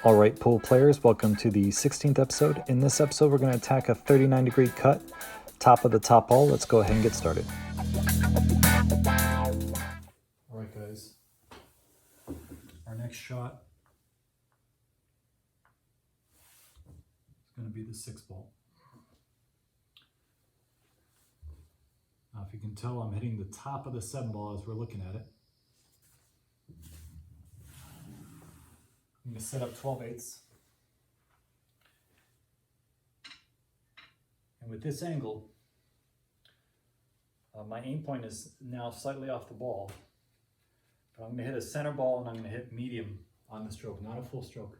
All right, pool players, welcome to the 16th episode. In this episode, we're going to attack a 39-degree cut, top of the top ball. Let's go ahead and get started. All right, guys. Our next shot is going to be the 6 ball. Now, if you can tell, I'm hitting the top of the 7 ball as we're looking at it. I'm going to set up 12/8. And with this angle, my aim point is now slightly off the ball. But I'm going to hit a center ball and I'm going to hit medium on the stroke, not a full stroke.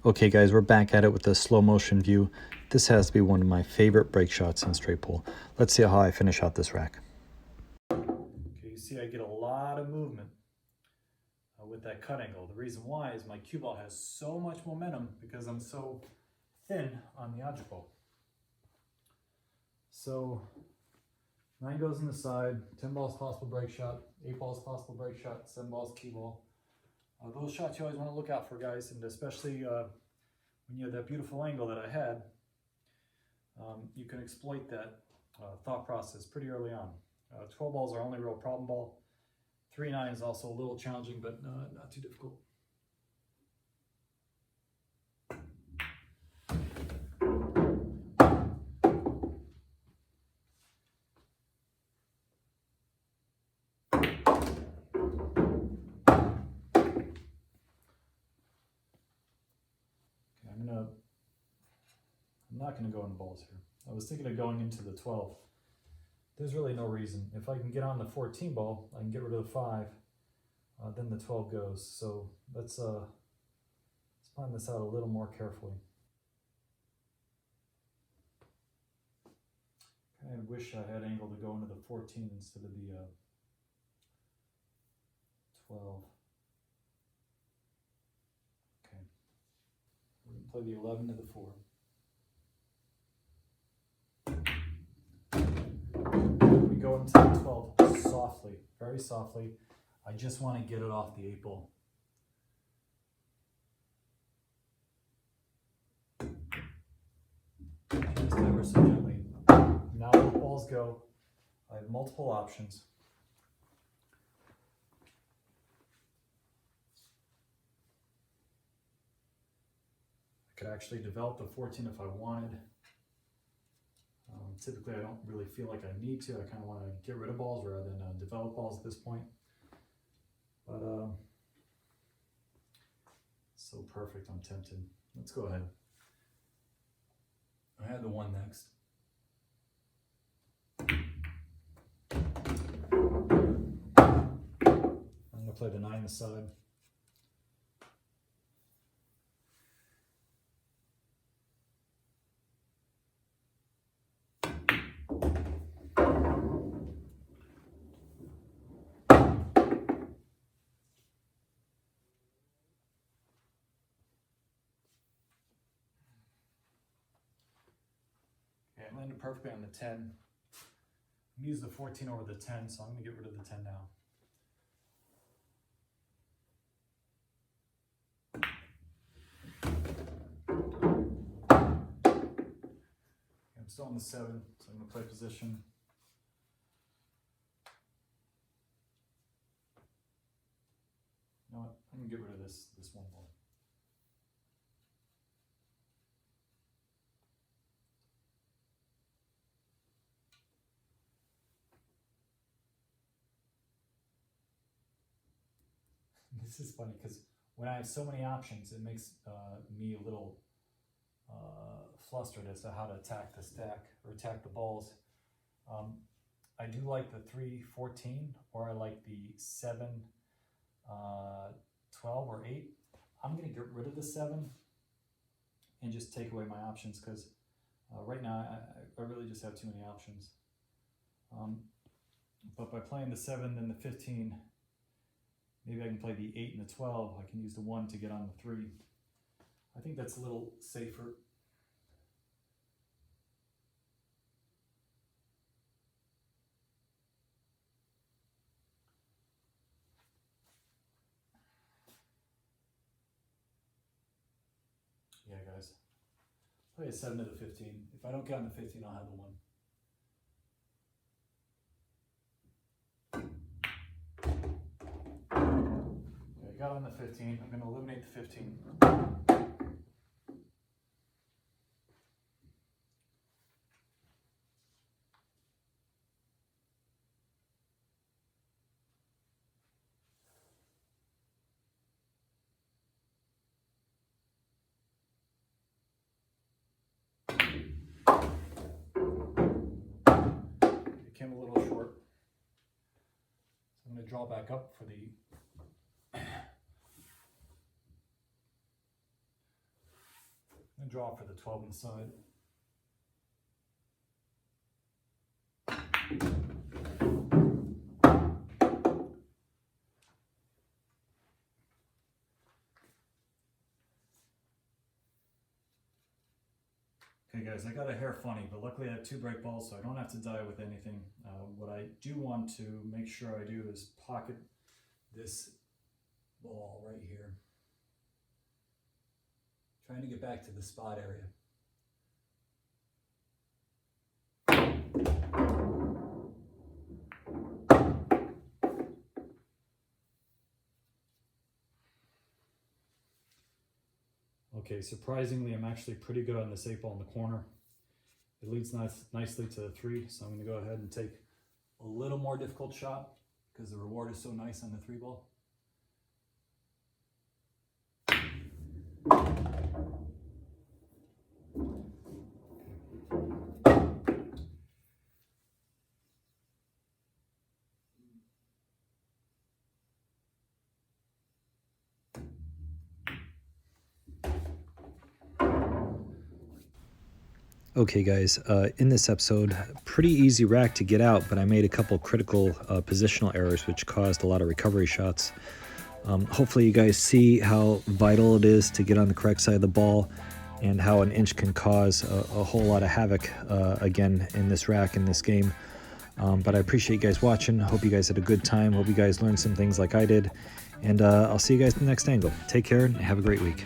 Okay guys, we're back at it with a slow motion view. This has to be one of my favorite break shots in straight pool. Let's see how I finish out this rack. Okay, you see I get a lot of movement with that cut angle. The reason why is my cue ball has so much momentum because I'm so thin on the object ball. So 9 goes in the side, 10 balls possible break shot, 8 balls possible break shot, 7 balls cue ball. Those shots you always want to look out for, guys, and especially when you have that beautiful angle that I had, you can exploit that thought process pretty early on. 12 balls are only real problem ball. 3-9 is also a little challenging, but not too difficult. I'm not going to go in the balls here. I was thinking of going into the 12. There's really no reason. If I can get on the 14 ball, I can get rid of the 5. Then the 12 goes. So let's plan this out a little more carefully. I wish I had angle to go into the 14 instead of the 12. Okay. We're going to play the 11 to the 4. We go into the 12 softly, very softly. I just want to get it off the 8 ball. Just ever so gently. Now the balls go. I have multiple options. I could actually develop the 14 if I wanted. Typically, I don't really feel like I need to. I kind of want to get rid of balls rather than develop balls at this point. But so perfect, I'm tempted. Let's go ahead. I had the 1 next. I'm going to play the 9 aside. Okay, I landed perfectly on the 10. I'm going to use the 14 over the 10, so I'm going to get rid of the 10 now. I'm still on the 7, so I'm going to play position. You know what? I'm going to get rid of this 1 ball. This is funny because when I have so many options, it makes me a little flustered as to how to attack the stack or attack the balls. I do like the 3-14, or I like the 7-12 or 8. I'm going to get rid of the 7 and just take away my options because right now I really just have too many options. But by playing the 7 and the 15, maybe I can play the 8 and the 12. I can use the 1 to get on the 3. I think that's a little safer. Play a 7 to the 15. If I don't get on the 15, I'll have the 1. Okay, I got on the 15. I'm going to eliminate the 15. Came a little short, so I'm going to draw back up for the draw for the 12 inside. Okay guys, I got a hair funny, but luckily I have 2 break balls, so I don't have to die with anything. What I do want to make sure I do is pocket this ball right here. Trying to get back to the spot area. Okay, surprisingly, I'm actually pretty good on this 8-ball in the corner. It leads nicely to the 3, so I'm going to go ahead and take a little more difficult shot because the reward is so nice on the 3-ball. Okay guys, in this episode, pretty easy rack to get out, but I made a couple critical positional errors which caused a lot of recovery shots. Hopefully you guys see how vital it is to get on the correct side of the ball and how an inch can cause a whole lot of havoc again in this rack, in this game. But I appreciate you guys watching. Hope you guys had a good time. Hope you guys learned some things like I did. And I'll see you guys in the next angle. Take care and have a great week.